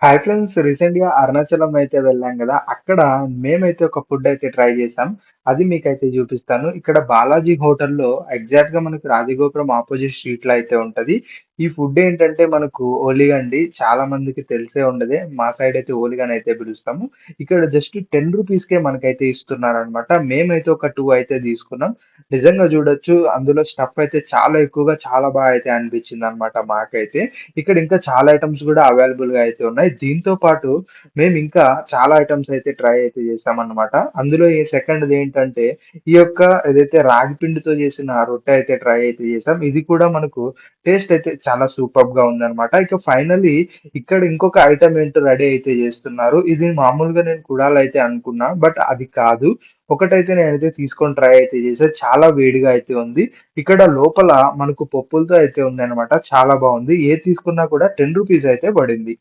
Hi friends, రీసెంట్‌గా అరుణాచలం అయితే వెళ్ళాం గదా! అక్కడ మేమైతే ఒక ఫుడ్ అయితే ట్రై చేసాం. అది మీకైతే చూపిస్తాను. ఇక్కడ బాలాజీ హోటల్‌లో ఎగ్జాక్ట్‌గా మనకు రాజగోపురం అపోజిట్ స్ట్రీట్‌లో అయితే ఉంటది. ఈ ఫుడ్ ఏంటంటే మనకు ఓలిగండి. చాలా మందికి తెలిసే ఉండదే. మా సైడ్ అయితే ఓలిగని అయితే పిలుస్తాము. ఇక్కడ జస్ట్ రూ. 10కే మనకైతే ఇస్తున్నారనమాట. మేమైతే ఒక 2 అయితే తీసుకున్నాం. నిజంగా చూడొచ్చు అందులో స్టఫ్ అయితే చాలా ఎక్కువగా చాలా అయితే అనిపించిందనమాట మాకైతే. ఇక్కడ ఇంకా చాలా ఐటెమ్స్ గూడా అవైలబుల్‌గా అయితే ఉన్నాయి. దీంతో పాటు మేమింకా చాలా ఐటెమ్స్ అయితే ట్రై అయితే చేశామన్నమాట. అందులో ఈ సెకండ్‌దేంటంటే, ఈ యొక్క ఏదైతే రాగి పిండితో చేసిన రొట్టె అయితే ట్రై అయితే చేసాం. ఇది కూడా మనకు టేస్ట్ అయితే చాలా సూపర్బ్‌గా ఉందన్నమాట. ఇక ఫైనల్లీ ఇక్కడ ఇంకొక ఐటెమ్ ఏంటో రెడీ అయితే చేస్తున్నారు. ఇది మామూలుగా నేను కుడాలైతే అనుకున్నా. బట్ అది కాదు. ఒకటైతే నేనైతే తీసుకొని ట్రై అయితే చేశా. చాలా వేడిగా అయితే ఉంది. ఇక్కడ లోపల మనకు పప్పులతో అయితే ఉందన్నమాట. చాలా బావుంది. ఏది తీసుకున్నా కూడా రూ. 10 అయితే పడింది.